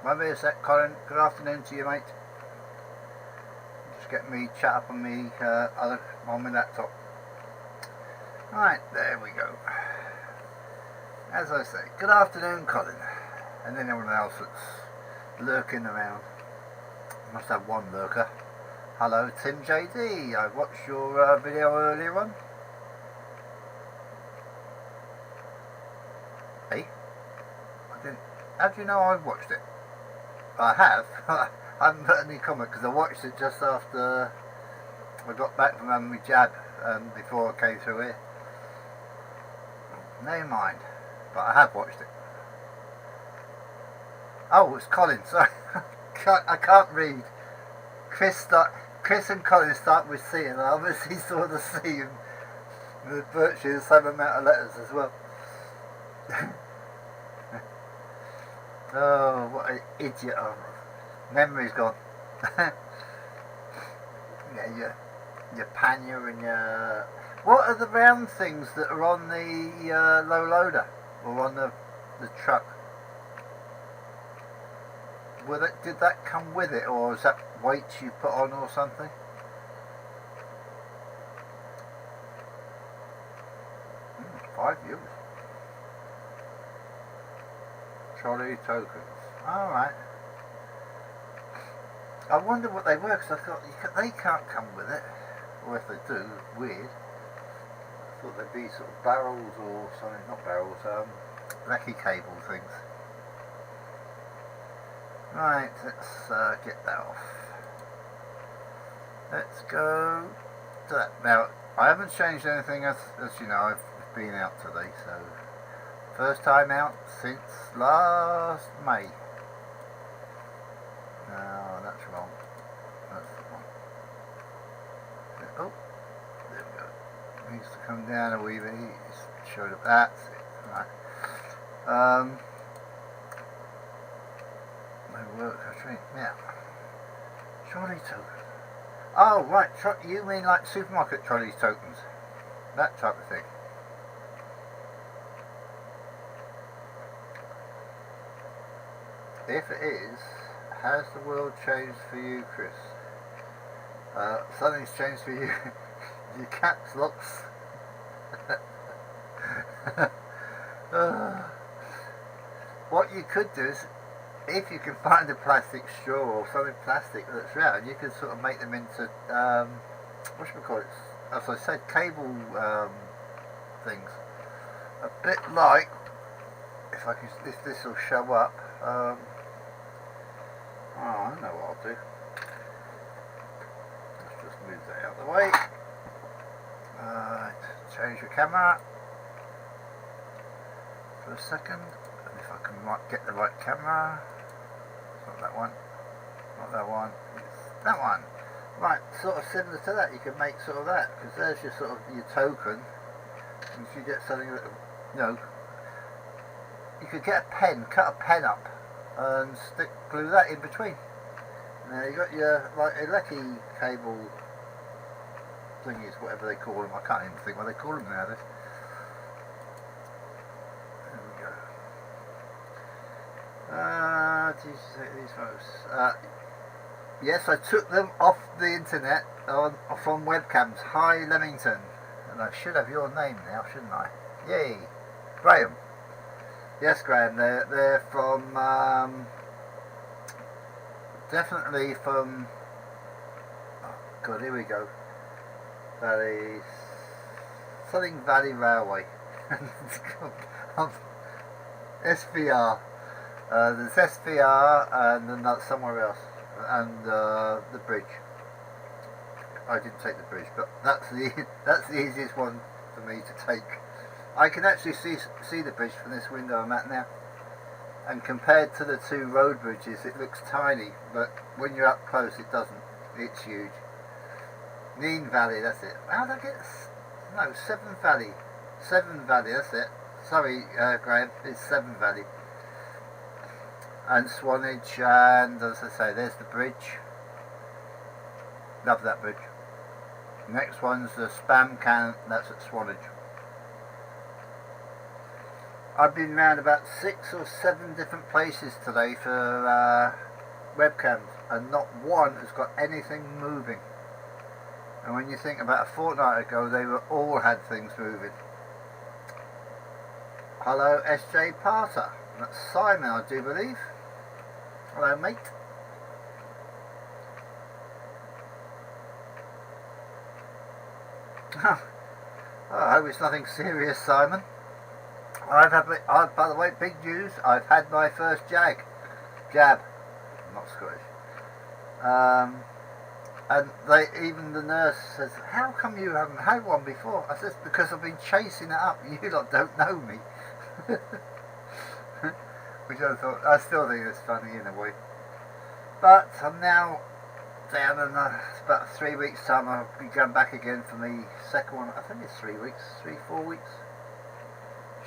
Won't be a sec, Colin. Good afternoon to you, mate. Just get me chat up on me on my laptop. Right, there we go. As I say, good afternoon, Colin, and anyone else that's lurking around. Must have one lurker. Hello, Tim JD. I watched your video earlier on. Hey, I didn't. How do you know I watched it? I have. I haven't put any comment because I watched it just after I got back from having my jab before I came through here. Never mind, but I have watched it. Oh, it's Colin. Sorry, I can't read. Chris and Colin start with C, and I obviously saw the C and the virtually the same amount of letters as well. Oh, what an idiot! Oh, memory's gone. Yeah, your pannier and your... What are the round things that are on the low loader or on the truck? Did that come with it, or is that weights you put on or something? €5. Trolley tokens. Alright. I wonder what they were, because I thought they can't come with it. Or if they do, weird. I thought they'd be sort of barrels or something, not barrels, lecky cable things. Right, let's get that off. Let's go to that. Now, I haven't changed anything, as you know, I've been out today, so first time out since last May. No, that's wrong. That's the one. Oh, there we go. It needs to come down a wee bit. Just showed up. That's it. Right. No work. Now, trolley tokens. Oh, right. You mean like supermarket trolley tokens? That type of thing. If it is, has the world changed for you, Chris? Something's changed for you. Your caps locks. What you could do is, if you can find a plastic straw or something plastic that's round, you could sort of make them into what should we call it? As I said, cable things. A bit like, if I can, if this will show up. Oh, I know what I'll do. Let's just move that out of the way. Change your camera for a second. And if I can get the right camera. It's not that one. Not that one. It's that one. Right, sort of similar to that. You can make sort of that, because there's your sort of your token. And if you get something that, you know, you could get a pen, cut a pen up, and glue that in between. Now you got your like lecky cable thingies, whatever they call them. I can't even think what they call them nowadays. There we go. These photos. Yes, I took them off the internet from webcams. Hi Leamington, and I should have your name now, shouldn't I? Yay, Graham. Yes, Graham. They're from definitely from. Oh God, here we go. Something Valley Railway. SVR. There's SVR and then somewhere else, and the bridge. I didn't take the bridge, but that's the easiest one for me to take. I can actually see the bridge from this window I'm at now, and compared to the two road bridges, it looks tiny, but when you're up close, it doesn't. It's huge. Neen Valley, that's it. How did I get? No, Severn Valley. Severn Valley, that's it. Sorry, Graham, it's Severn Valley. And Swanage, and as I say, there's the bridge. Love that bridge. Next one's the Spam Can, that's at Swanage. I've been round about 6 or 7 different places today for webcams, and not one has got anything moving. And when you think about a fortnight ago, they were all had things moving. Hello, SJ Parter. That's Simon, I do believe. Hello, mate. I hope it's nothing serious, Simon. By the way, big news. I've had my first jab. I'm not Scottish. And even the nurse says, "How come you haven't had one before?" I says, "Because I've been chasing it up. You lot don't know me." Which I still think it's funny in a way. But I'm now down in about 3 weeks' time. I'll be going back again for the second one. I think it's 3 weeks, 4 weeks.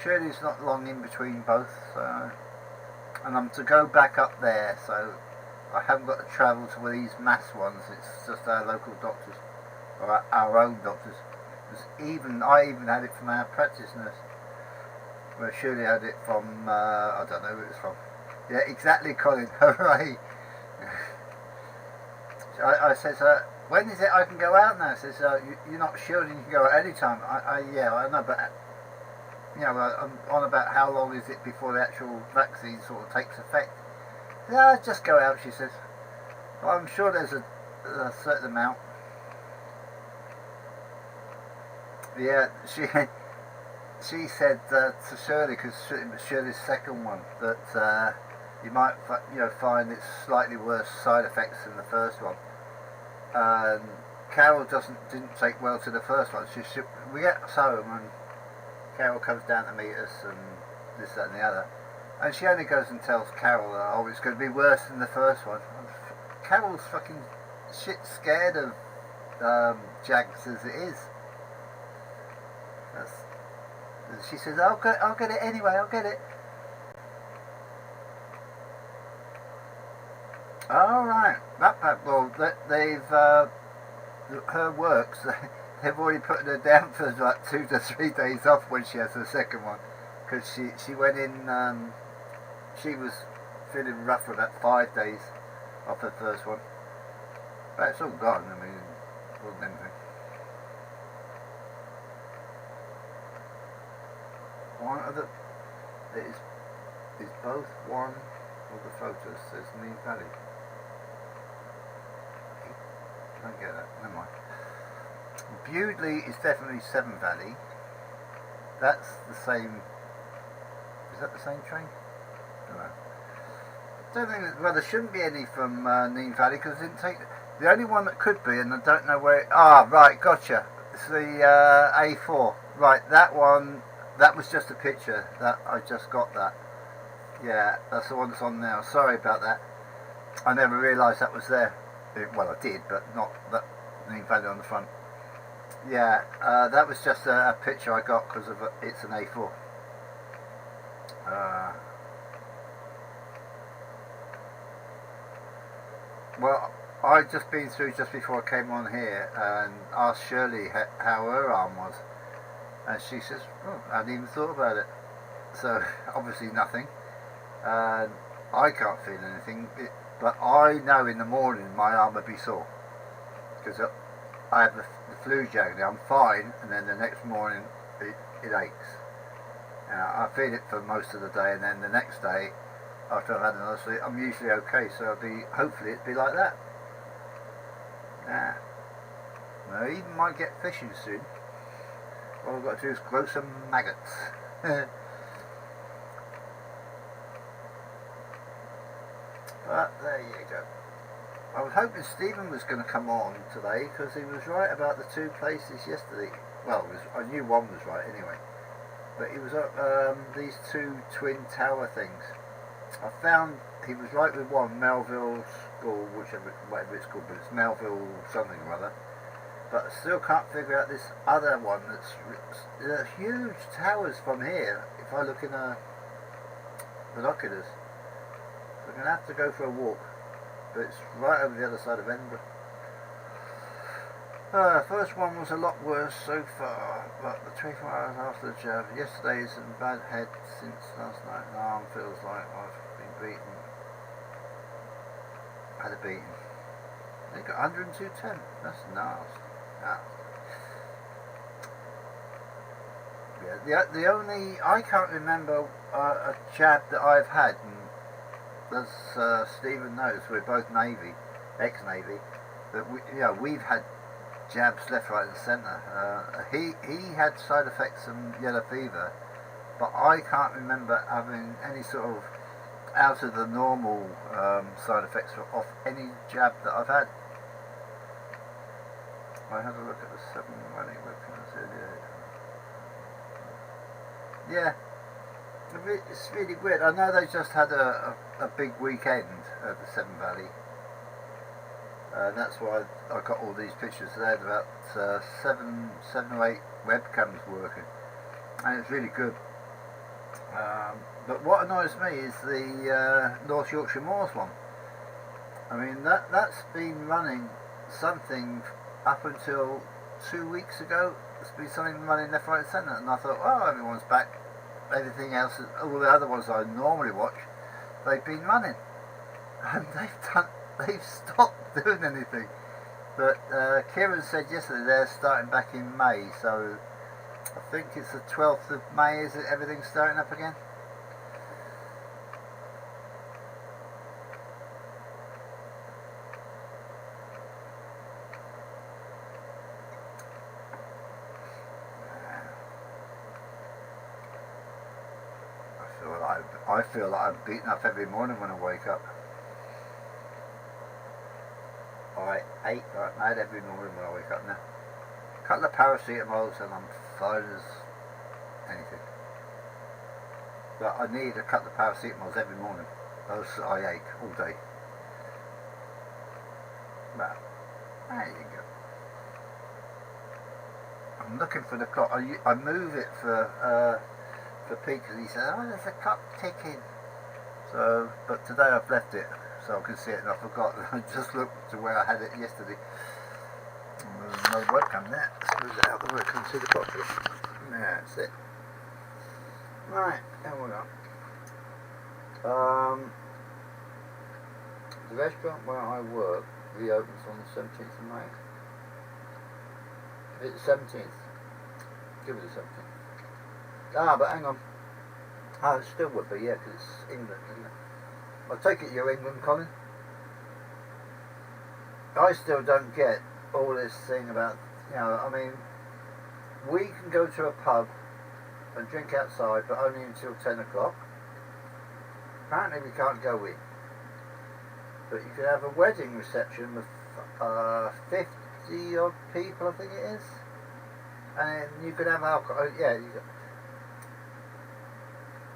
Surely it's not long in between both. And I'm to go back up there, so I haven't got to travel to these mass ones. It's just our local doctors, or our own doctors. I even had it from our practice nurse. Well, Shirley had it from, I don't know who it was from. Yeah, exactly, Colin. Hooray! I says, when is it I can go out now? I says, you're not sure you can go at any time. Yeah, I know, but you know, I'm on about how long is it before the actual vaccine sort of takes effect. Yeah, just go out, she says. Well, I'm sure there's a certain amount. Yeah, she said to Shirley, because it was Shirley's second one, that you might find it's slightly worse side effects than the first one. Carol didn't take well to the first one. We get home and Carol comes down to meet us and this, that and the other. And she only goes and tells Carol that, oh, it's going to be worse than the first one. Carol's fucking shit scared of Jags as it is. She says, I'll get it anyway, I'll get it. Alright, well, they've, her works, they've already put her down for like 2 to 3 days off when she has her second one. Because she went in, she was feeling rough for about 5 days off her first one. But it's all gone, I mean, it wasn't anything. One of the, is both one of the photos says Neem Valley. I don't get that, never mind. Bewdley is definitely Severn Valley. That's the same, is that the same train? I don't know. Don't think that, well, there shouldn't be any from Neem Valley because it didn't take, the only one that could be, and I don't know where right, gotcha. It's the A4. Right, that one, that was just a picture. That I just got that. Yeah, that's the one that's on now. Sorry about that. I never realised that was there. Well, I did, but not that Neem Valley on the front. Yeah, that was just a picture I got because of it's an A4. Well, I'd just been through just before I came on here and asked Shirley how her arm was. And she says, oh, I hadn't even thought about it. So, obviously nothing. And I can't feel anything. But I know in the morning my arm would be sore. Because I have the flu jag now. I'm fine. And then the next morning it aches. I feel it for most of the day. And then the next day, after I've had another sleep, I'm usually okay. So hopefully it'd be like that. I even might get fishing soon. All I've got to do is grow some maggots. But there you go. I was hoping Stephen was going to come on today because he was right about the 2 places yesterday. Well, I knew one was right anyway. But he was at these 2 twin tower things. I found he was right with one, Melville School, whatever it's called, but it's Melville something or other. But I still can't figure out this other one there's huge towers from here if I look in binoculars. So I'm going to have to go for a walk. But it's right over the other side of Edinburgh. First one was a lot worse so far, but the 24 hours after the jab. Yesterday's in bad head since last night. The arm feels like I've been beaten. Had a beating. They got 102.10. That's nasty. Yeah, the only I can't remember a jab that I've had, and as Stephen knows, we're both Navy, ex-Navy, that we've had jabs left, right, and centre. He had side effects from yellow fever, but I can't remember having any sort of out of the normal side effects off any jab that I've had. I had a look at the 7 running webcams earlier. Yeah, it's really weird. I know they just had a big weekend at the Severn Valley. That's why I got all these pictures. They had about seven or eight webcams working, and it's really good. But what annoys me is the North Yorkshire Moors one. I mean, that's been running something up until 2 weeks ago. There's been something running left, right, and centre, and I thought, oh, everyone's back. Everything else, all the other ones I normally watch, they've been running, and they've stopped doing anything. But Kieran said yesterday they're starting back in May, so I think it's the 12th of May. Is it everything's starting up again? I feel like I'm beaten up every morning when I wake up. I ate like mad every morning when I wake up now. A couple of paracetamols and I'm fine as anything. But I need a couple of paracetamols every morning. Those I ache all day. But there you go. I'm looking for the clock. I move it for Pete, because he said, oh, there's a clock ticking. So, but today I've left it so I can see it, and I forgot. I just looked to where I had it yesterday. And there's another webcam there. Let's move it out of the way. I can see the clock. Yeah, that's it. Right, there we go. The restaurant where I work reopens on the 17th of May. It's the 17th. Give it the 17th. Ah, but hang on. Oh, it still would be, yeah, because it's England, isn't it? I take it you're England, Colin? I still don't get all this thing about, I mean, we can go to a pub and drink outside, but only until 10 o'clock. Apparently we can't go in. But you can have a wedding reception with 50 odd people, I think it is. And you can have alcohol,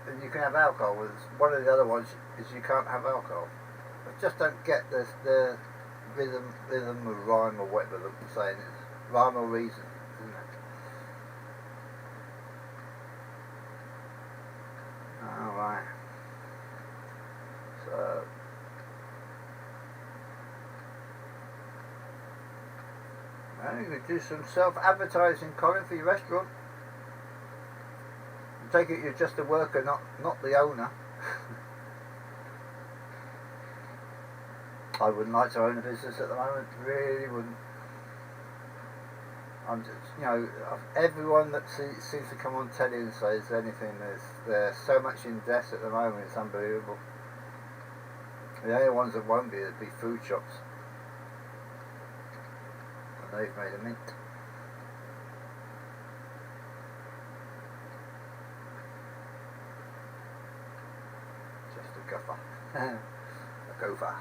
and you can have alcohol. With one of the other ones is you can't have alcohol. I just don't get the rhythm or rhyme or whatever they're saying is. Rhyme or reason, isn't it? Alright. So you can do some self-advertising, Colin, for your restaurant. Take it you're just a worker, not the owner. I wouldn't like to own a business at the moment, really wouldn't. I'm just, everyone that seems to come on telly and says anything, they're so much in debt at the moment, it's unbelievable. The only ones that won't be would be food shops. And they've made a mint. A gopher.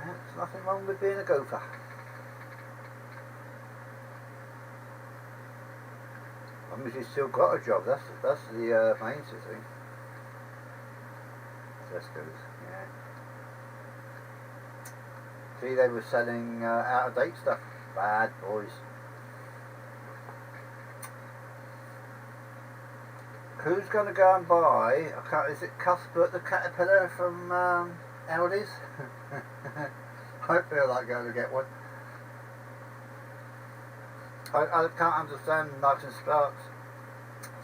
There's nothing wrong with being a gopher. As long as you've still got a job, that's the main thing. Tesco's, yeah. See, they were selling out of date stuff. Bad boys. Who's going to go and buy, is it Cuthbert the caterpillar from Aldi's? I feel like going to get one. I can't understand Knights and Sparks.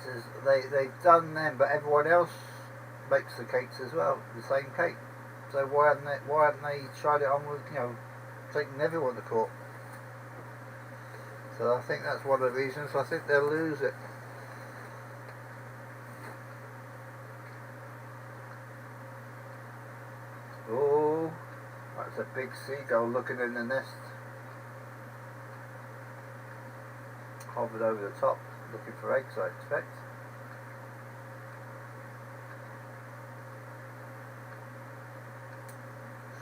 Says they've done them, but everyone else makes the cakes as well, the same cake. So why haven't they tried it on with, you know, taking everyone to court? So I think that's one of the reasons. I think they'll lose it. Oh, that's a big seagull looking in the nest. Hovered over the top, looking for eggs, I expect.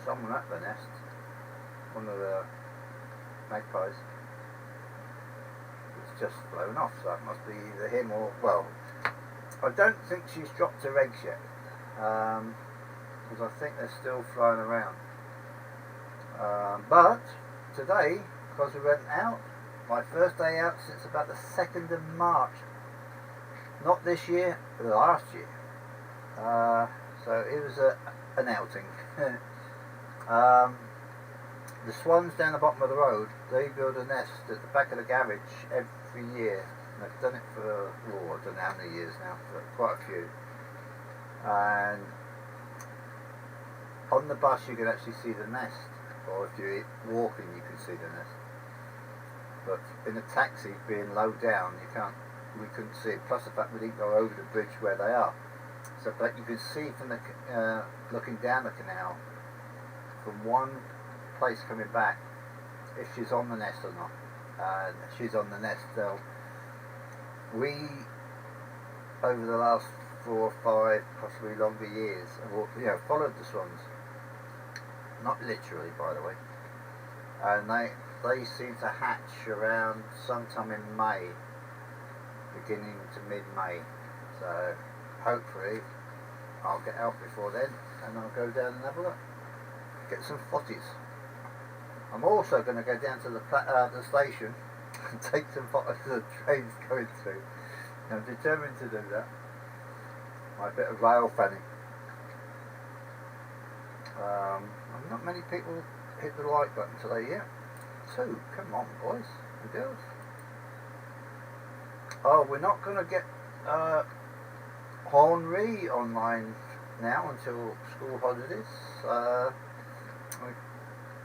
Someone at the nest, one of the magpies, it's just flown off, so it must be either him or, well, I don't think she's dropped her eggs yet, because I think they're still flying around. But today, because we went out, my first day out since about the 2nd of March, not this year, but last year. So it was an outing. The swans down the bottom of the road, they build a nest at the back of the garage every year. And they've done it for, oh, I don't know how many years now, but quite a few. And on the bus you can actually see the nest, or if you're walking you can see the nest. But in a taxi, being low down, we couldn't see it. Plus the fact we didn't go over the bridge where they are. So, but you can see from the looking down the canal, from one place coming back, if she's on the nest or not. And she's on the nest. So we, over the last 4 or 5, possibly longer years, have followed the swans. Not literally, by the way. And they seem to hatch around sometime in May, beginning to mid-May. So hopefully I'll get out before then and I'll go down and have a look. Get some footies. I'm also going to go down to the station and take some photos of the trains going through. I'm determined to do that. My bit of rail fanning. Not many people hit the like button today yet. 2, come on boys and girls. Oh, we're not going to get Henri online now until school holidays.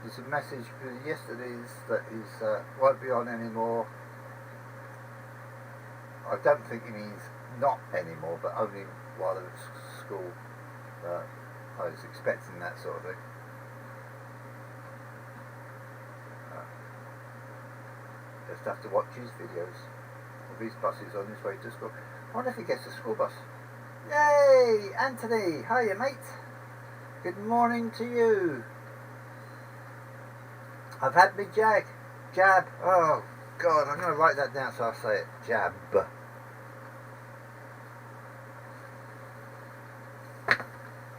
There's a message for yesterday's that he won't be on anymore. I don't think he means not anymore, but only while they're at school. I was expecting that sort of thing. Just have to watch his videos of his buses on his way to school. I wonder if he gets a school bus. Yay! Anthony! Hiya, mate! Good morning to you. I've had my jab. Oh, God, I'm going to write that down so I'll say it. Jab.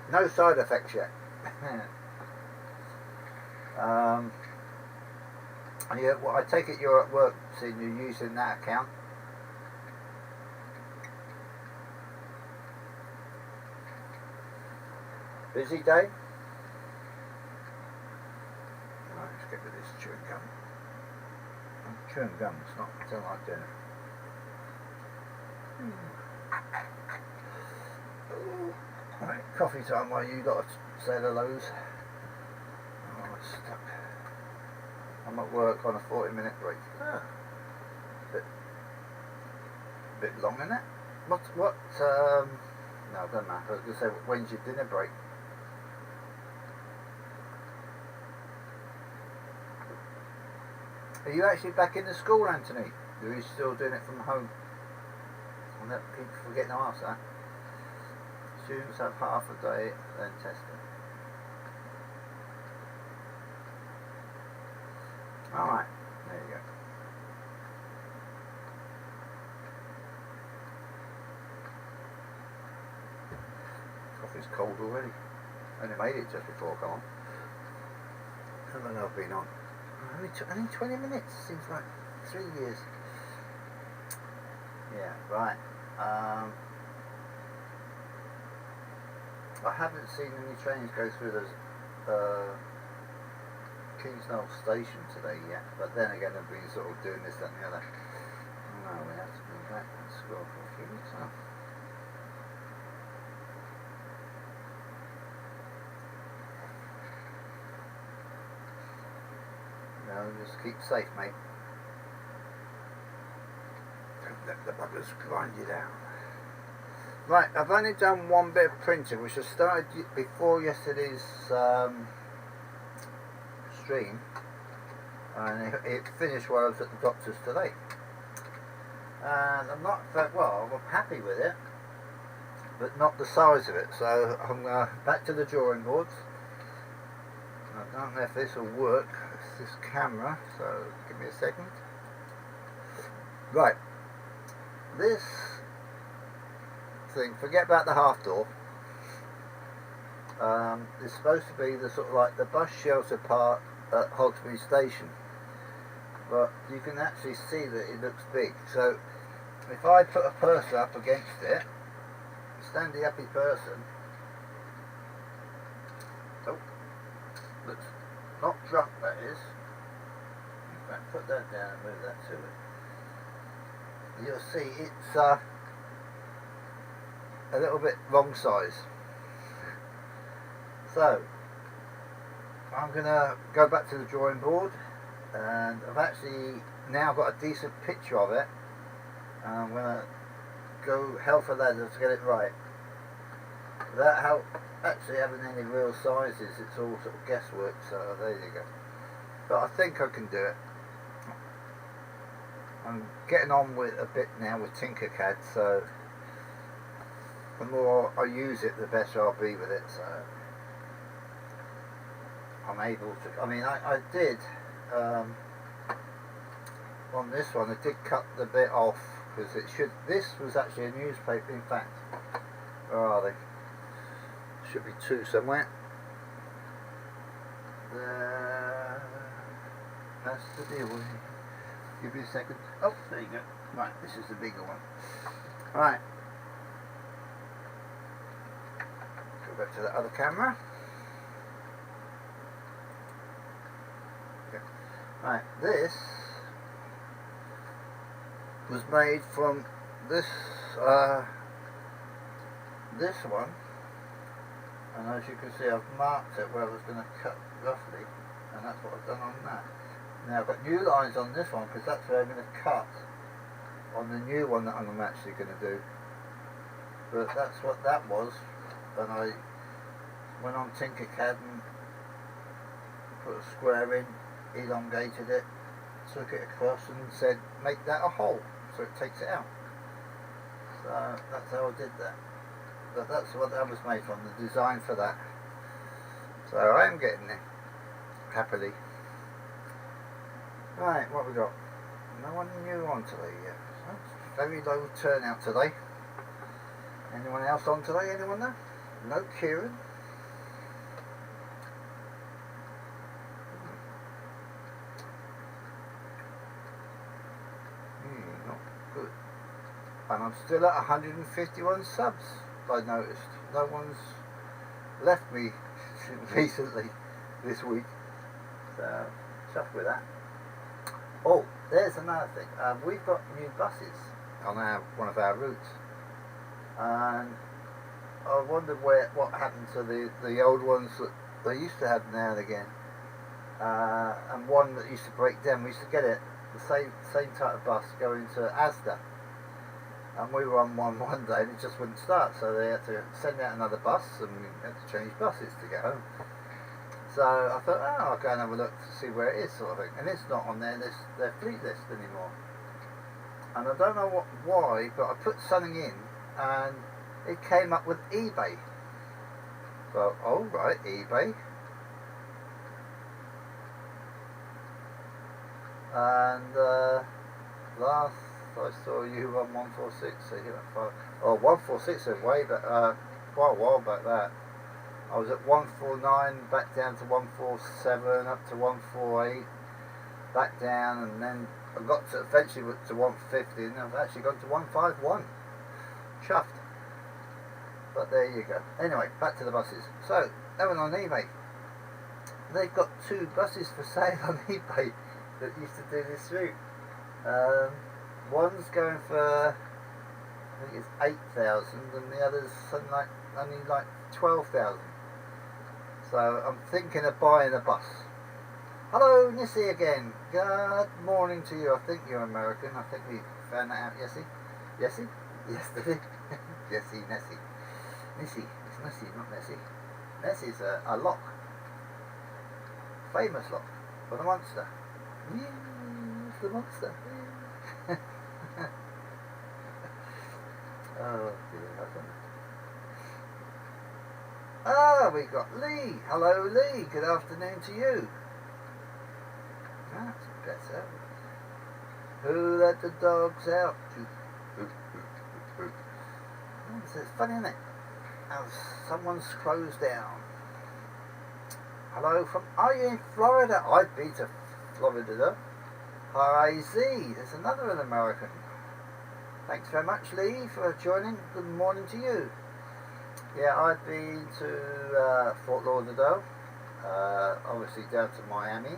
No side effects yet. Yeah, well, I take it you're at work, so you're using that account. Busy day? Right, let's get rid of this chewing gum. I'm chewing gum, it's not, I don't like doing it. Right, coffee time while you got to say hellos. Oh, it's stuck. I'm at work on a 40-minute break. Bit long, isn't it? No, it doesn't matter. I was going to say, when's your dinner break? Are you actually back in the school, Anthony? Or are you still doing it from home? I keep forgetting to ask that. Students have half a day, then testing. Alright, there you go. Coffee's cold already. Only made it just before I come on. How long have I been on? Only 20 minutes, seems like 3 years. Yeah, right. I haven't seen any trains go through those Kingsnell Station today yet, but then again I've been sort of doing this, that and the other. No, we have to go back and scroll for a few minutes now. No, just keep safe, mate. Don't let the buggers grind you down. Right, I've only done one bit of printing, which I started before yesterday's stream, and it finished while I was at the doctor's today. And I'm not very well. I'm happy with it, but not the size of it. So I'm back to the drawing boards. I don't know if this will work. It's this camera. So give me a second. Right, this thing. Forget about the half door. It's supposed to be the sort of like the bus shelter part at Hogsbury Station, but you can actually see that it looks big. So if I put a person up against it, standing uppy person, oh, looks not drunk, that is. In fact, put that down and move that to it. You'll see it's a little bit wrong size. So I'm going to go back to the drawing board, and I've actually now got a decent picture of it. I'm going to go hell for leather to get it right. Without actually having any real sizes, it's all sort of guesswork, so there you go. But I think I can do it. I'm getting on with a bit now with Tinkercad, so the more I use it, the better I'll be with it. So I'm able to, I mean, I did, on this one, I did cut the bit off, because this was actually a newspaper, in fact. Where are they? Should be two somewhere. That's the deal. Give me a second. Oh, there you go. Right, this is the bigger one. Right. Go back to the other camera. Okay. Right, this was made from this one, and as you can see, I've marked it where I was going to cut roughly, and that's what I've done on that. Now I've got new lines on this one because that's where I'm going to cut on the new one that I'm actually going to do. But that's what that was, and I went on Tinkercad and put a square in, elongated it, took it across and said make that a hole, so it takes it out. So that's how I did that. But that's what that was made from, the design for that. So I am getting there, happily. Right, what we got? No one new on today yet. Very low turnout today. Anyone else on today? Anyone there? No Kieran. Not good. And I'm still at 151 subs, I noticed. No one's left me recently this week. So, chuffed with that. Oh, there's another thing. We've got new buses on one of our routes, and I wondered what happened to the old ones that they used to have now and again, and one that used to break down. We used to get it, the same type of bus going to Asda, and we were on one day and it just wouldn't start, so they had to send out another bus, and we had to change buses to get home. So I thought, oh, I'll go and have a look to see where it is, sort of thing. And it's not on their fleet list anymore. And I don't know why, but I put something in, and it came up with eBay. So, oh right, eBay. And last I saw you on 146, so you went 5. Oh, 146 is way back, quite a while back that. I was at 149, back down to 147, up to 148, back down, and then I got to eventually to 150, and I've actually gone to 151. Chuffed. But there you go. Anyway, back to the buses. So, that went on eBay. they've got 2 buses for sale on eBay that used to do this route. One's going for, I think it's 8,000, and the other's something like only like 12,000. So I'm thinking of buying a bus. Hello, Nessie again. Good morning to you. I think you're American. I think we found that out, Yessie. Yessie? Yesterday. Yessie, Nessie. Nessie. It's Nessie, not Nessie. Nessie's a lock. Famous lock. For the monster. It's the monster. Oh dear, I don't know. Ah, we got Lee. Hello, Lee. Good afternoon to you. That's better. Who let the dogs out? It's funny, isn't it? How someone's closed down. Hello from... Are you in Florida? I've been to Florida though. Hi Z. There's another American. Thanks very much, Lee, for joining. Good morning to you. Yeah, I've been to Fort Lauderdale, obviously down to Miami,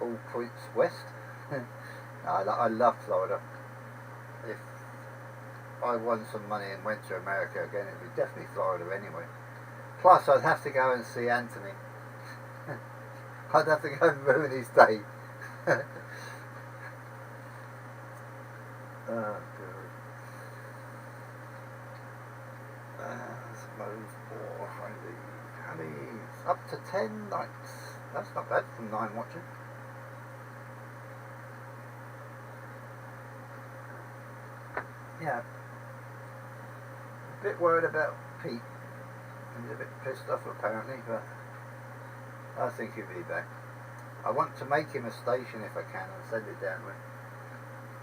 all points west. I love Florida. If I won some money and went to America again, it would be definitely Florida anyway. Plus, I'd have to go and see Anthony. I'd have to go and ruin his day. Oh, good. Move more honey. Up to 10 likes. That's not bad from 9 watching. Yeah. A bit worried about Pete. He's a bit pissed off apparently, but I think he'll be back. I want to make him a station if I can and send it down with.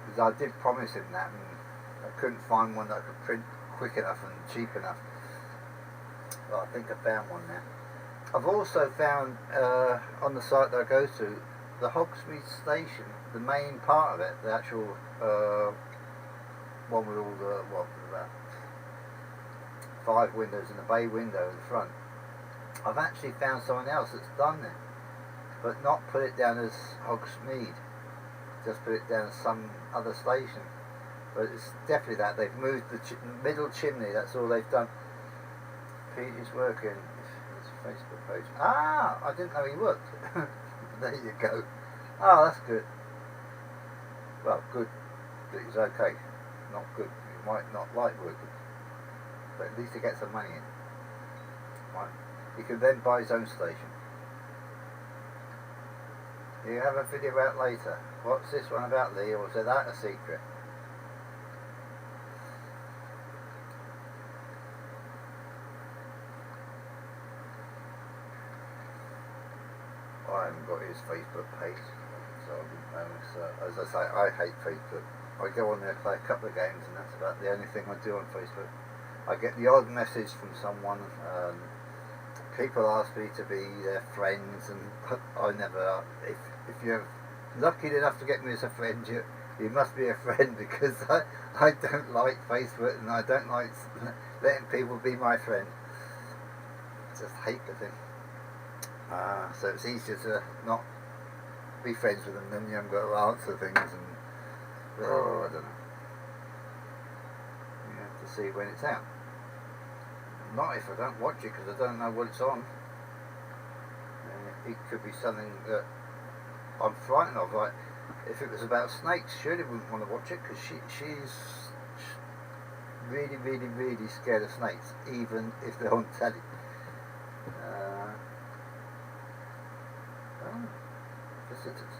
Because I did promise him that, and I couldn't find one that I could print quick enough and cheap enough. Well, I think I found one now. I've also found on the site that I go to, the Hogsmeade station, the main part of it, the actual one with all the, what, about 5 windows and a bay window in the front. I've actually found someone else that's done it, but not put it down as Hogsmeade, just put it down as some other station. But it's definitely that. They've moved the middle chimney, that's all they've done. Pete is working. His Facebook page. Ah, I didn't know he worked. There you go. Oh, that's good. Well, good that he's okay. Not good. He might not like working, but at least he gets some money in. Right. He can then buy his own station. You have a video out later. What's this one about, Lee, or is that a secret? I haven't got his Facebook page, so I didn't know. So, as I say, I hate Facebook. I go on there, play a couple of games, and that's about the only thing I do on Facebook. I get the odd message from someone. People ask me to be their friends, and I never. If you're lucky enough to get me as a friend, you must be a friend, because I don't like Facebook, and I don't like letting people be my friend. I just hate the thing. So it's easier to not be friends with them than you haven't got to answer things, and I don't know. You have to see when it's out. Not if I don't watch it, because I don't know what it's on. It could be something that I'm frightened of. Like if it was about snakes, Shirley wouldn't want to watch it, because she's really, really, really scared of snakes, even if they're on telly. Visitors.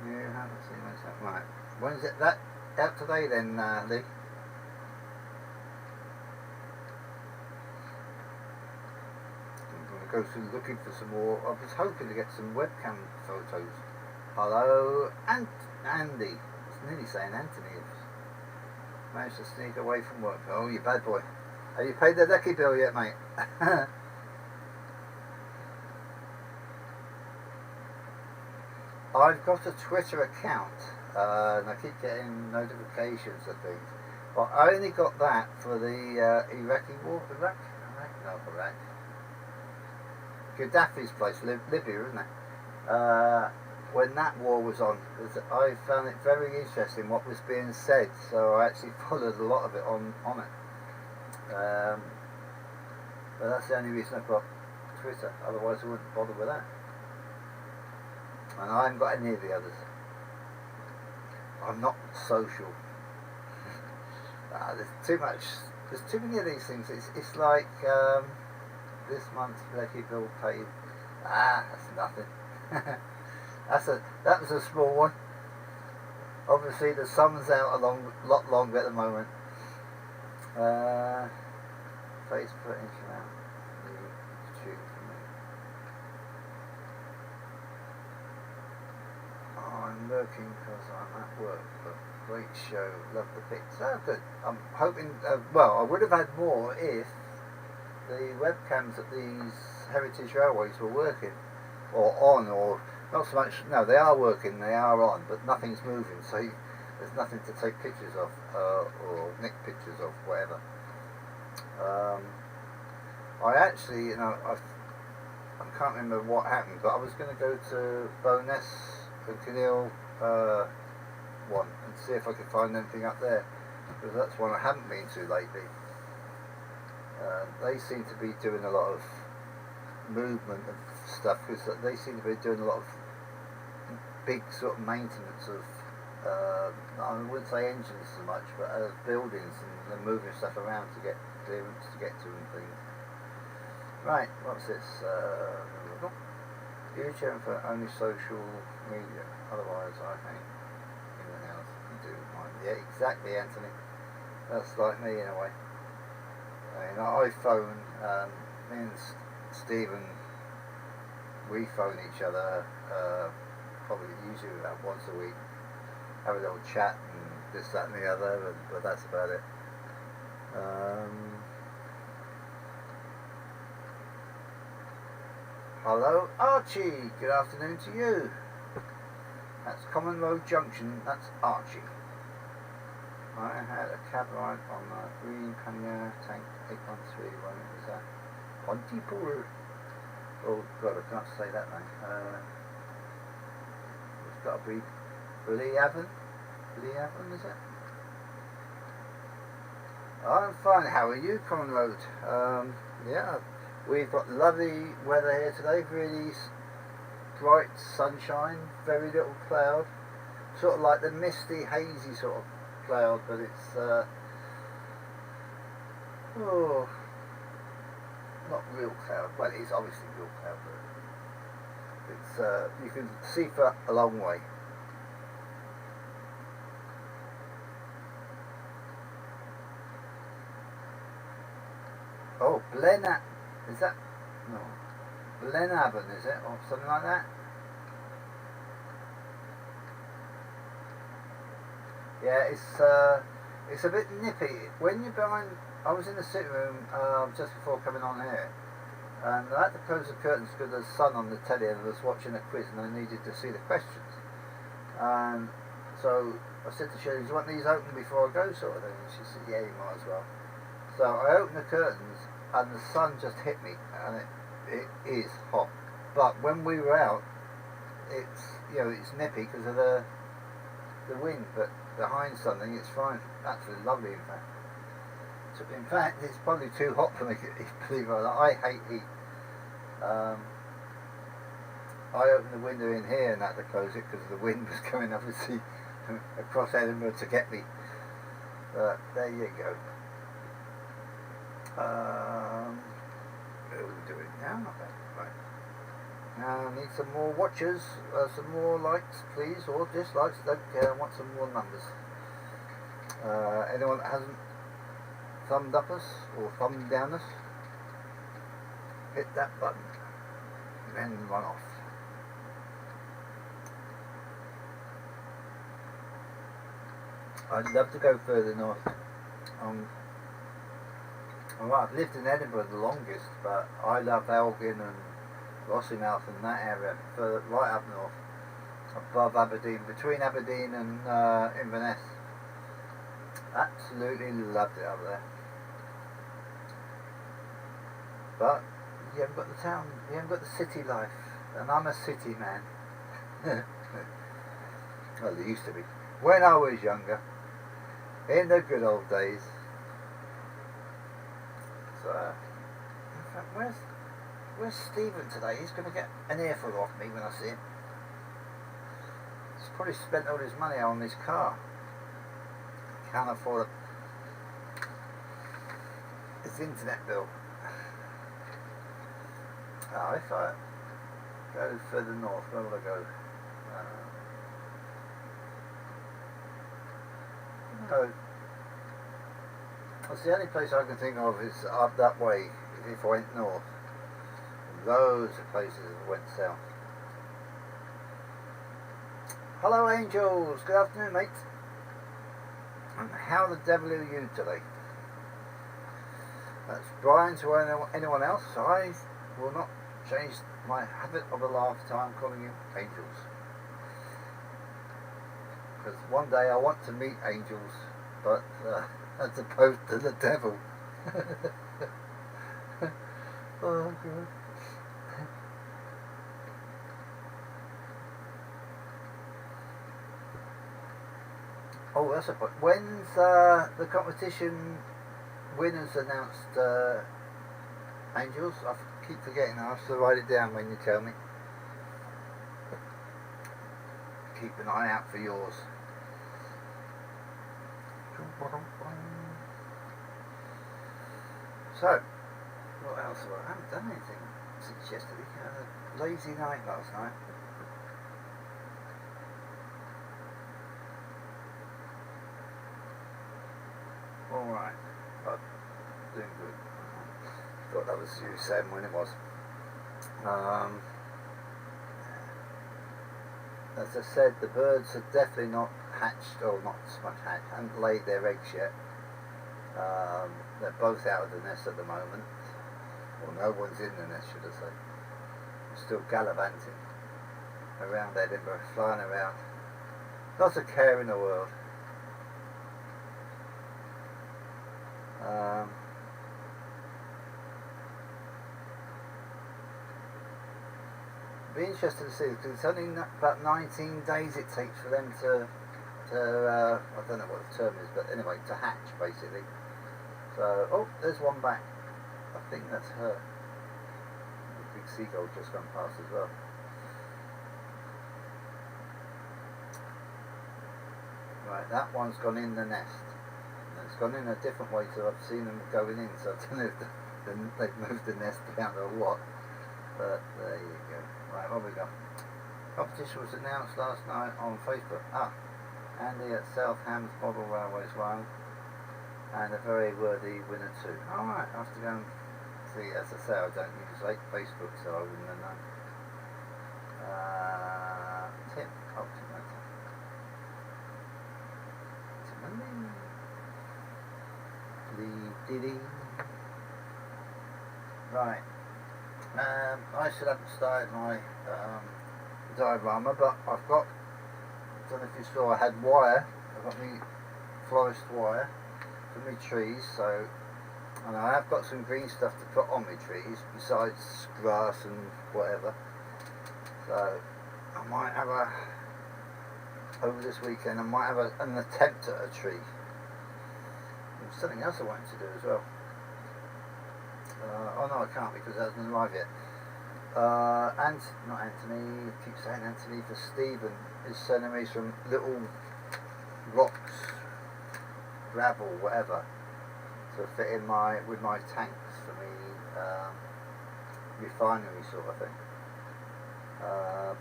Yeah, I haven't seen what's that. Right. When's it that out today then, Lee? I'm going to go through looking for some more. I was hoping to get some webcam photos. Hello, Andy. I was nearly saying Anthony. Managed to sneak away from work. Oh, you bad boy. Have you paid the lecky bill yet, mate? I've got a Twitter account, and I keep getting notifications of things. But I only got that for the Iraqi war. No, Iraq. Gaddafi's place, Libya, isn't it? When that war was on, I found it very interesting what was being said, so I actually followed a lot of it on it. But that's the only reason I've got Twitter, otherwise I wouldn't bother with that. And I haven't got any of the others. I'm not social. There's too many of these things. It's like this month's electric bill paid. That's nothing. That was a small one. Obviously the sun's out a lot longer at the moment. Facebook, Instagram, YouTube for me. I'm looking because I'm at work, but great show, love the pics. Oh, good. I'm hoping, well, I would have had more if the webcams at these heritage railways were working, or on, or not so much. No, they are working, they are on, but nothing's moving, so there's nothing to take pictures of, or nick pictures of, whatever. I actually, I can't remember what happened, but I was going to go to Bowness and Kinneil one and see if I could find anything up there, because that's one I haven't been to lately. They seem to be doing a lot of movement and stuff, because they seem to be doing a lot of big sort of maintenance of, I wouldn't say engines so much, but buildings, and they're moving stuff around to get clearance to get to and things. Right, what's this? YouTube for only social media, otherwise I hang in the house and do mine. Yeah, exactly, Anthony. That's like me in a way. I mean, I phone, me and Stephen, we phone each other probably usually about once a week, have a little chat and this, that and the other, but that's about it. Hello Archie, good afternoon to you. That's Common Road Junction, that's Archie. I had a cab ride on the Green Pannier Tank 813, when was that? Pontypool. Oh god, I can't say that name. It's got to be Leaven, is it? I'm fine, how are you, Common Road? Yeah, we've got lovely weather here today, really bright sunshine, very little cloud, sort of like the misty, hazy sort of cloud, but it's not real cloud. Well, it is obviously real cloud, but it's you can see for a long way. Oh, is that? No. Blenavon, is it? Or something like that? Yeah, it's a bit nippy. When you're behind, I was in the sitting room just before coming on here, and I had to close the curtains because there's sun on the telly and I was watching a quiz and I needed to see the questions. And so I said to Shirley, do you want these open before I go, sort of thing? And she said, yeah, you might as well. So I opened the curtains and the sun just hit me, and it is hot. But when we were out, it's nippy because of the wind, but behind something it's fine. Absolutely lovely, in fact. So, in fact, it's probably too hot for me, believe it or not. I hate heat. I opened the window in here and had to close it because the wind was coming obviously across Edinburgh to get me. But there you go. We'll do it now. Right. Now I need some more watchers, some more likes, please, or dislikes. Don't care. I want some more numbers. Anyone that hasn't thumbed up us or thumbed down us, hit that button and then run off. I'd love to go further north. Well, I've lived in Edinburgh the longest, but I love Elgin and Lossiemouth and that area, further right up north, above Aberdeen, between Aberdeen and Inverness. Absolutely loved it up there. But you haven't got the town, you haven't got the city life, and I'm a city man. Well, there used to be. When I was younger, in the good old days. So, in fact, where's Stephen today? He's going to get an earful off me when I see him. He's probably spent all his money on his car. Can't afford his internet bill. Oh, if I go further north, where will I go? No. That's the only place I can think of is up that way, if I went north. Loads of places went south. Hello angels, good afternoon mate. And how the devil are you today? That's Brian to anyone else. I will not change my habit of a lifetime calling you angels. Because one day I want to meet angels, but as opposed to the devil. Oh God. Oh, that's a point. When's the competition winners announced, angels? I keep forgetting. I have to write it down when you tell me. Keep an eye out for yours. So, what else? I haven't done anything since yesterday. I had a lazy night last night. Alright, but doing good. Thought that was you saying when it was. As I said, the birds are definitely not hatched, or not so much hatched, haven't laid their eggs yet. They're both out of the nest at the moment. Well, no one's in the nest, should I say. They're still gallivanting around Edinburgh, flying around. Lots of care in the world. Be interested to see, because it's only about 19 days it takes for them to I don't know what the term is, but anyway, to hatch basically. So, oh, there's one back. I think that's her. The big seagull just gone past as well. Right, that one's gone in the nest. And it's gone in a different way, so I've seen them going in, so I don't know if they've moved the nest around or what. But there you go. Right, what we got? Competition was announced last night on Facebook. Andy at South Hams Model Railways won, and a very worthy winner too. Alright, I have to go and see. As I say, I don't use Facebook, so I wouldn't have known. Tim. Oh, Tim Diddy. Right. I still haven't started my diorama, but I've got, I don't know if you saw, I had wire. I've got my florist wire for my trees, so, and I have got some green stuff to put on my trees besides grass and whatever. So I might have over this weekend I might have an attempt at a tree. There's something else I wanted to do as well. Oh no, I can't because it hasn't arrived yet. Not Anthony, I keep saying Anthony, for Stephen is sending me some little rocks, gravel, whatever, to fit in with my tanks for me refinery sort of thing.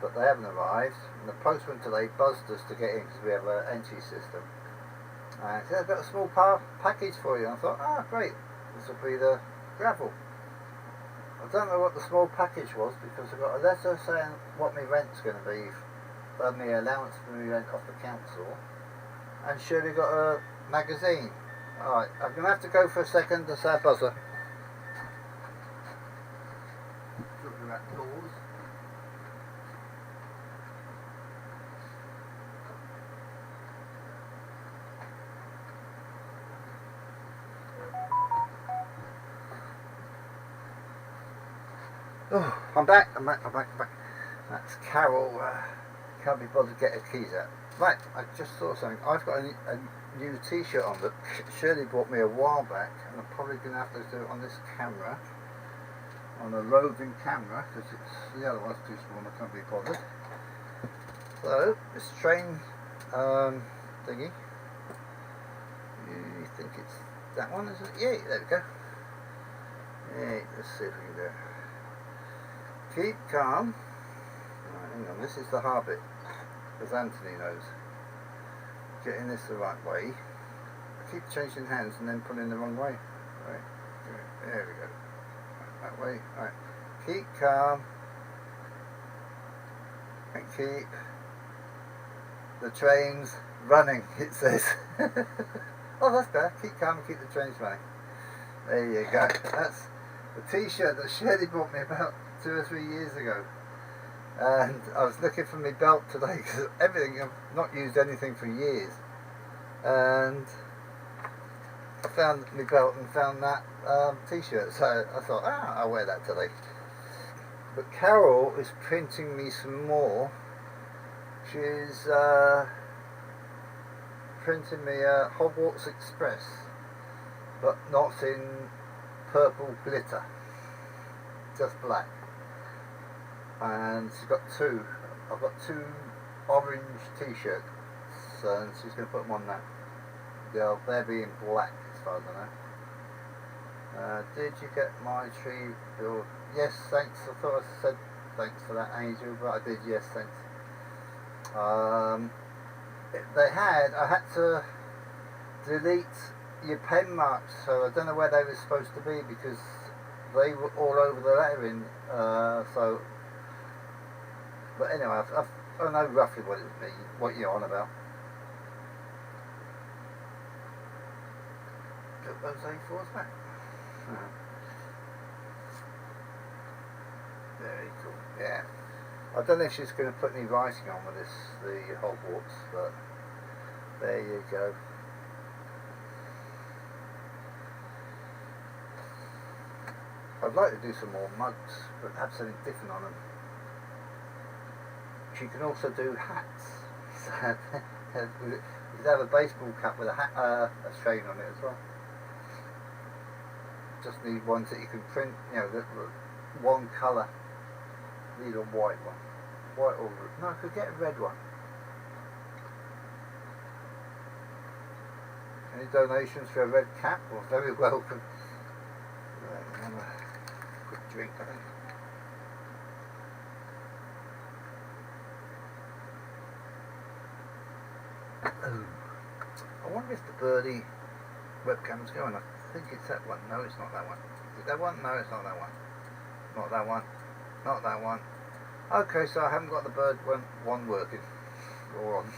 But they haven't arrived. And the postman today buzzed us to get in because we have an entry system. And he said, I've got a small package for you. And I thought, great, this will be the gravel. I don't know what the small package was because I got a letter saying what my rent's going to be, my allowance for my rent off the council, and surely got a magazine. Alright, I'm going to have to go for a second to say a buzzer. Talking about doors. I'm back. That's Carol. Can't be bothered to get her keys out. Right, I just thought of something. I've got a new t-shirt on that Shirley bought me a while back, and I'm probably going to have to do it on this camera, on a roving camera, because the other one's too small and I can't be bothered. So, this train thingy, you think it's that one, isn't it? Yeah, there we go. Yeah, let's see if we can do it. Keep calm. Right, hang on, this is the hard bit, as Anthony knows. Getting this the right way. I keep changing hands and then pulling the wrong way. Right, there we go. Right, that way. Right. Keep calm and keep the trains running, it says. Oh, that's better. Keep calm and keep the trains running. There you go. That's the t-shirt that Shirley bought me about 2 or 3 years ago. And I was looking for my belt today because everything, I've not used anything for years. And I found my belt and found that t-shirt. So I thought, I'll wear that today. But Carol is printing me some more. She's printing me a Hogwarts Express, but not in purple glitter, just black. And she's got two. I've got 2 orange t-shirts, and she's going to put them on that. They'll be in black, as far as I know. Did you get my tree bill? Yes, thanks. I thought I said thanks for that, Angel, but I did. Yes, thanks. I had to delete your pen marks, so I don't know where they were supposed to be because they were all over the lettering. But anyway, I know roughly what you're on about. Put those A4s back. Very cool. Yeah. I don't know if she's going to put any writing on with the Hogwarts, but there you go. I'd like to do some more mugs, but have something different on them. She can also do hats. You could have a baseball cap with a train on it as well. Just need ones that you can print, one colour. Need a white one. White or no, I could get a red one. Any donations for a red cap? Well, very welcome. Right, have a quick drink, I think. I wonder if the birdie webcam's going. I think it's that one. No, it's not that one. Is it that one? No, it's not that one. Not that one. Not that one. Okay, so I haven't got the bird one working. Or on.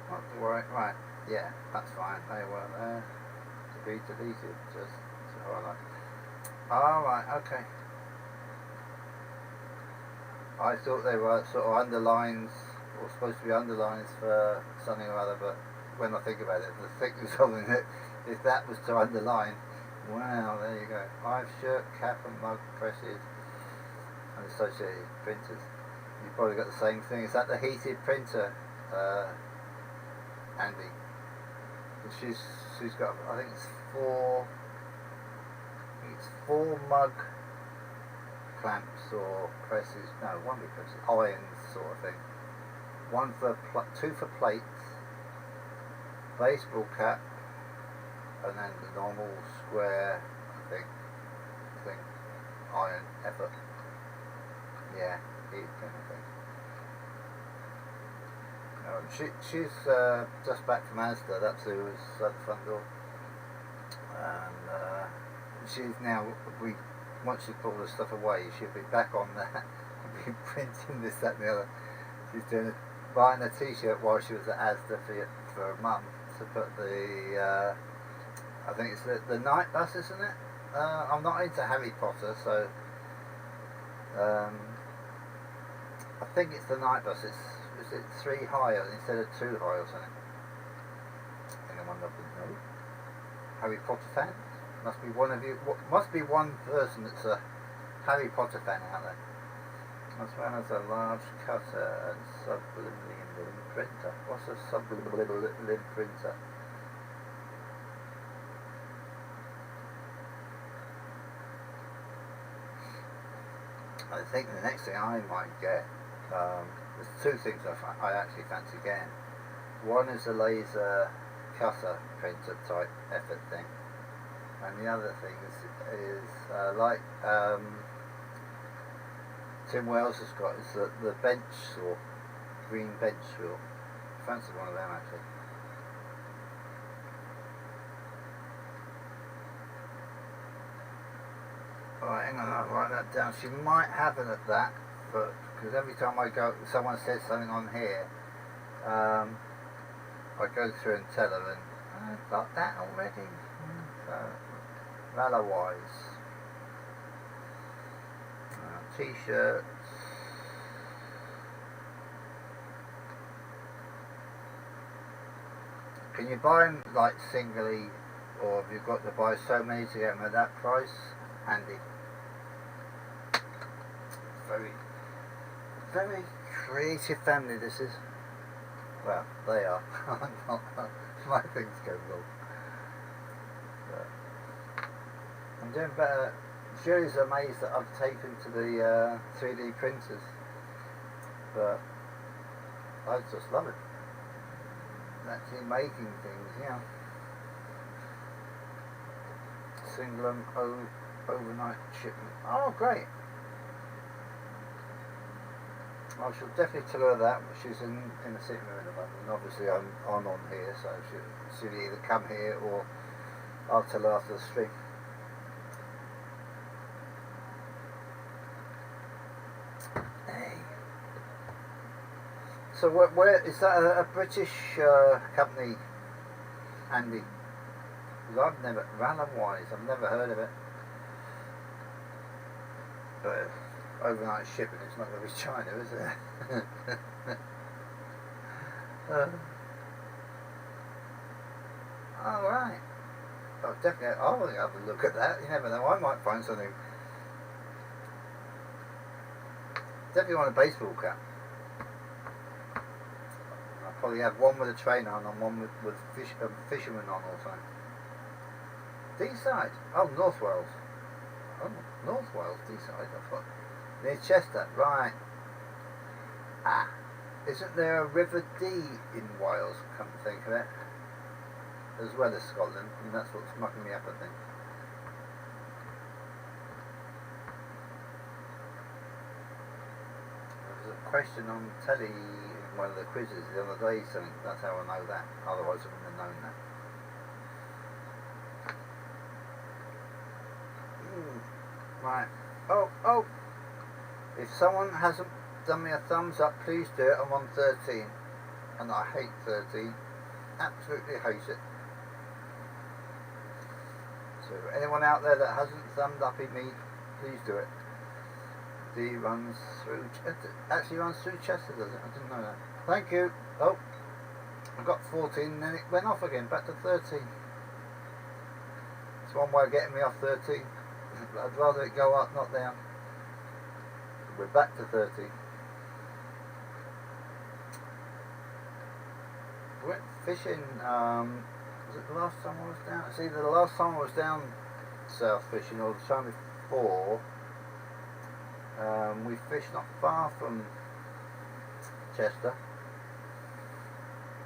Not to worry. Right. Yeah, that's fine. They were there to be deleted. Just to highlight. Alright, okay. I thought they were sort of underlines, or supposed to be underlines for something or other, but when I think about it, the thickness of it, if that was to underline, wow, there you go. 5 shirt, cap and mug presses and associated printers. You've probably got the same thing. Is that the heated printer, Andy? She's got, I think it's 4 mug clamps or presses, no, one big presses, irons sort of thing. 2 for plates, baseball cap, and then the normal square, I think, iron effort. Yeah, heat kind of thing. She's just back from Asda. That's who was at the front door, and she's now, once she pulled the stuff away, she'll be back on that and be printing this, that and the other. She's buying a t-shirt while she was at Asda for her mum to put the I think it's the night bus, isn't it? I'm not into Harry Potter, so I think it's the night bus. Is it 3 high instead of 2 high or something? Anyone up know? Harry Potter fans? Must be one of you. Must be one person that's a Harry Potter fan out there. As well as a large cutter and subliminal printer. What's a subliminal printer? I think the next thing I might get, there's two things I actually fancy getting. One is a laser cutter printer type effort thing, and the other thing is like Tim Wells has got, is the bench saw, green bench saw. I fancy one of them actually. Alright, hang on, I'll write that down. She might have it at that, but because every time I go, someone says something on here, I go through and tell her, and I've got that already. So, Valor-wise, t-shirts. Can you buy them like singly, or have you got to buy so many to get them at that price? Handy. Very, very creative family this is. Well, they are. My things go wrong. But I'm doing better. Julie's amazed that I've taken to the 3D printers, but I just love it. Actually making things, yeah. Single overnight shipment. Oh, great. I shall definitely tell her that. She's in the sitting room at the moment, and obviously I'm on here, so she'll either come here or I'll tell her after the stream. Hey. So where is that a British company, Andy? Because I've never, Valor-wise, I've never heard of it. But overnight shipping, it's not going to be China, is it? Alright. Oh, definitely, I'll have a look at that. You never know, I might find something. Definitely want a baseball cap. I'll probably have one with a trainer on and one with fisherman on or something. D-side? Oh, North Wales. Oh, North Wales, D-side, I thought. Near Chester, right. Ah, isn't there a River Dee in Wales, come to think of it? As well as Scotland, and that's what's mucking me up, I think. There was a question on telly in one of the quizzes the other day, so that's how I know that. Otherwise I wouldn't have known that. Right. Oh. If someone hasn't done me a thumbs up, please do it. I'm on 13. And I hate 13. Absolutely hate it. So anyone out there that hasn't thumbed up in me, please do it. D runs through, actually runs through Chester, does it? I didn't know that. Thank you. Oh, I got 14 and then it went off again, back to 13. It's one way of getting me off 13. I'd rather it go up, not down. We're back to 30. Went fishing, was it the last time I was down? It's either the last time I was down south fishing or the time before. We fished not far from Chester.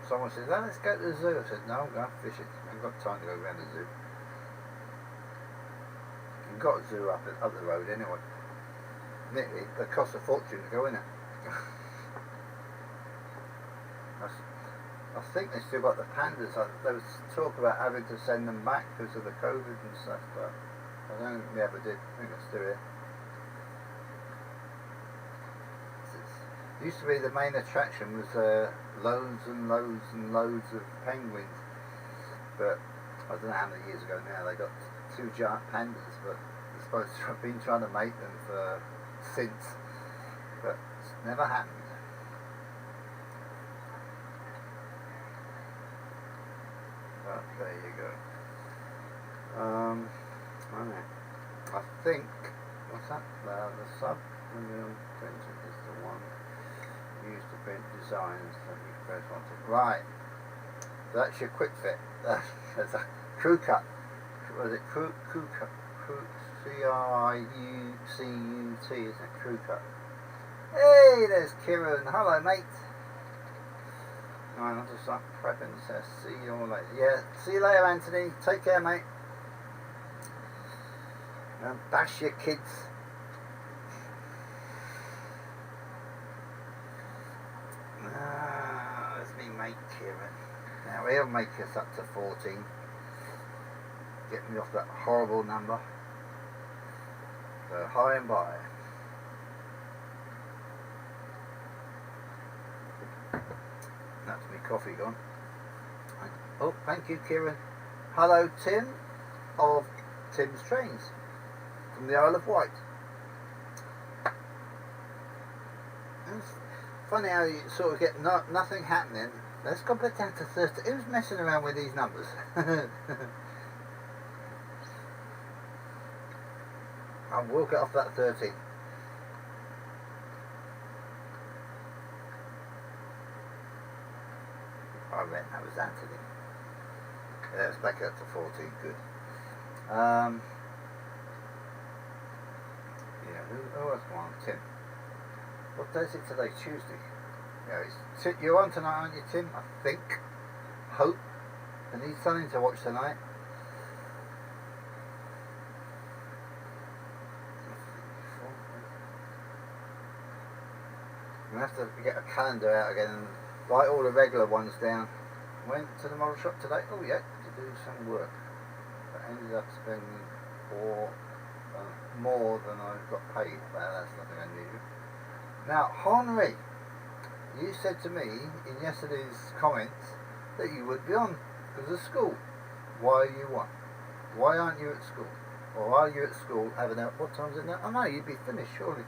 Someone said, oh, let's go to the zoo. I said, no, I'm going fishing. I haven't got time to go around the zoo. You've got a zoo up the road anyway. Admittedly, they cost a fortune to go in it. I think they still got the pandas. There was talk about having to send them back because of the COVID and stuff, but I don't think we ever did. I think they're still here. It used to be the main attraction was loads and loads and loads of penguins, but I don't know how many years ago now they got 2 giant pandas, but they're supposed to have been trying to make them for since, but it's never happened. But there you go. Right. I think, what's that? The sub-premium printer is the one used to print designs that you first wanted. Right. So that's your quick fit. That's a crew cut. Was it crew cut? C-R-I-U-C-U-T, isn't it? Crew cut. Hey, there's Kieran. Hello, mate. Right, I'll just start prepping. So see you all later. Yeah, see you later, Anthony. Take care, mate. And bash your kids. There's me mate Kieran. Now he'll make us up to 14. Get me off that horrible number. So high and by. That's me coffee gone. Oh, thank you, Kieran. Hello, Tim of Tim's Trains from the Isle of Wight. It's funny how you sort of get nothing happening. Let's go back down to 30. Who's messing around with these numbers? I will get off that 30. I reckon that was Anthony. Yeah, let's back up to 14. Good. Yeah, who else come on? Tim. What day is it today? Tuesday. Yeah, you're on tonight, aren't you, Tim? I think. Hope. I need something to watch tonight. I'm going to have to get a calendar out again and write all the regular ones down. Went to the model shop today. Oh yeah, to do some work. But ended up spending more than I got paid. Well, that's nothing unusual. Now, Henri, you said to me in yesterday's comments that you would be on because of school. Why are you on? Why aren't you at school? Or are you at school having out? What time is it now? Oh no, you'd be finished surely.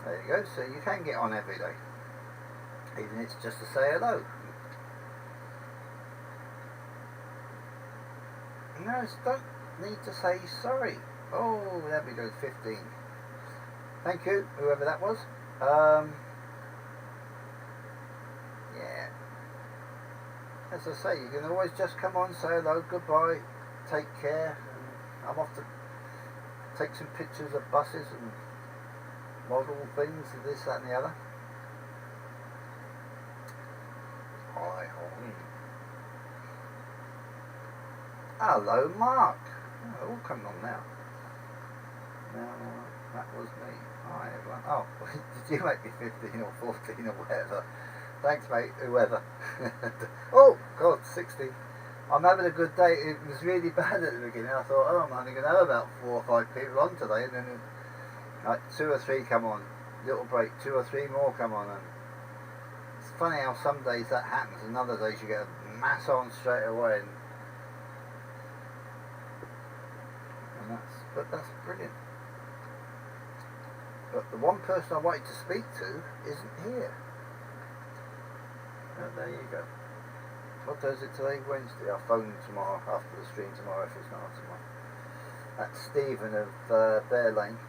There you go. So you can get on every day, even if it's just to say hello. No, don't need to say sorry. Oh, there we go, 15. Thank you, whoever that was. Yeah. As I say, you can always just come on, say hello, goodbye, take care. And I'm off to take some pictures of buses and model things, and this, that and the other. Hi, Holly. Hello, Mark. Oh, all coming on now. Now, that was me. Hi, everyone. Oh, did you make me 15 or 14 or whatever? Thanks, mate, whoever. Oh, God, 60. I'm having a good day. It was really bad at the beginning. I thought, oh, I'm only going to have about 4 or 5 people on today. And then like 2 or 3 come on. Little break, 2 or 3 more come on. And it's funny how some days that happens, and other days you get a mass on straight away. But that's brilliant. But the one person I wanted to speak to isn't here. Oh, there you go. What day is it today? Wednesday. I'll phone him tomorrow after the stream tomorrow if it's not tomorrow. That's Stephen of Bear Lane.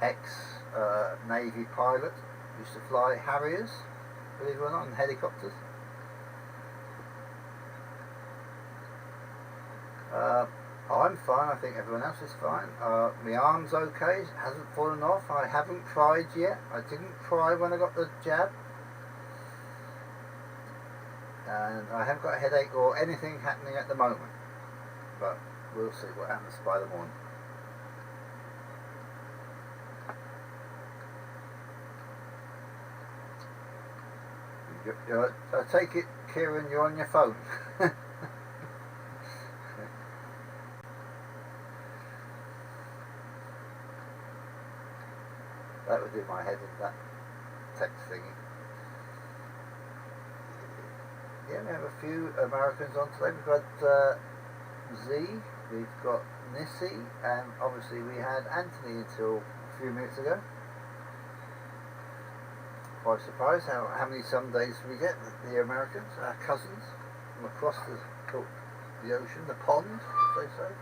Ex-Navy pilot. Used to fly Harriers, believe it or not, and helicopters. I'm fine, I think everyone else is fine. My arm's okay, it hasn't fallen off. I haven't cried yet. I didn't cry when I got the jab. And I haven't got a headache or anything happening at the moment. But we'll see what happens by the morning. I take it, Kieran, you're on your phone. That would do my head in, that text thingy. Yeah, we have a few Americans on today. We've got Z, we've got Nissy, and obviously we had Anthony until a few minutes ago. Quite surprised how many some days we get the Americans, our cousins from across the the ocean, the pond, as they say.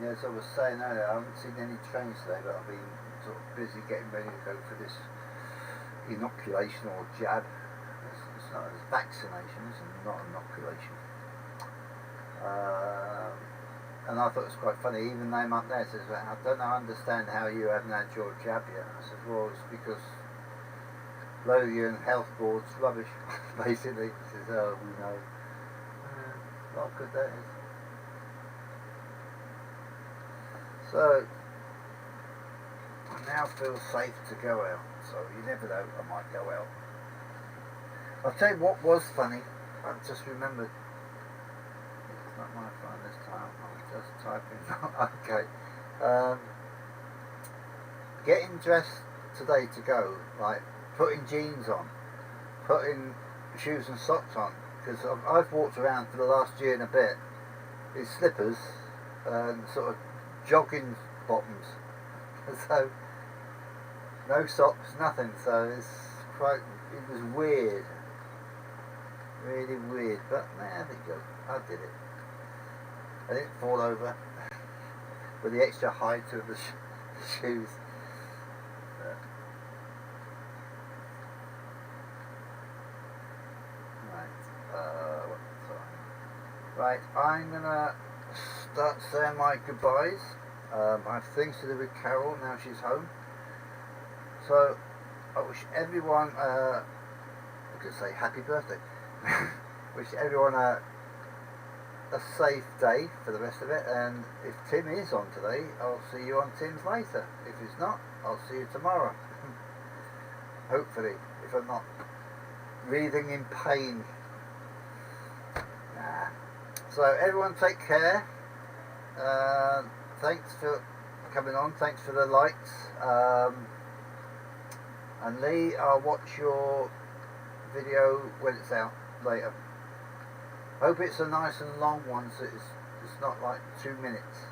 Yeah, as I was saying earlier, I haven't seen any trains today, but I've been sort of busy getting ready to go for this inoculation or jab. It's not a vaccination, it's not inoculation. And I thought it was quite funny. Even them up there says, well, I don't understand how you haven't had your jab yet. I said, well, it's because Lothian Health Board's rubbish, basically. He says, oh, we know. Not good that is. So, I now feel safe to go out. So, you never know, I might go out. I'll tell you what was funny. I just remembered. It's not my phone this time. I'm just typing. Okay. Getting dressed today to go, like putting jeans on, putting shoes and socks on, because I've walked around for the last year and a bit in slippers and sort of jogging bottoms, so no socks, nothing. So it was weird, really weird. But there we go, I did it. I didn't fall over with the extra height of the shoes. Right, I'm gonna start saying my goodbyes. I have things to do with Carol now she's home. So I wish everyone, I could say happy birthday. Wish everyone a safe day for the rest of it. And if Tim is on today, I'll see you on Tim's later. If he's not, I'll see you tomorrow. Hopefully, if I'm not breathing in pain. Nah. So everyone take care. Thanks for coming on. Thanks for the likes. And Lee, I'll watch your video when it's out later. Hope it's a nice and long one, so it's not like 2 minutes.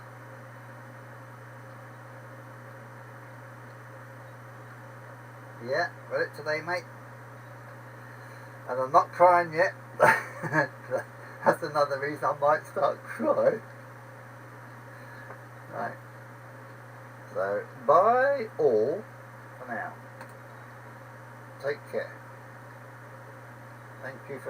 Yeah, got it today, mate. And I'm not crying yet. That's another reason I might start crying. Right. So, bye all for now. Take care. Thank you for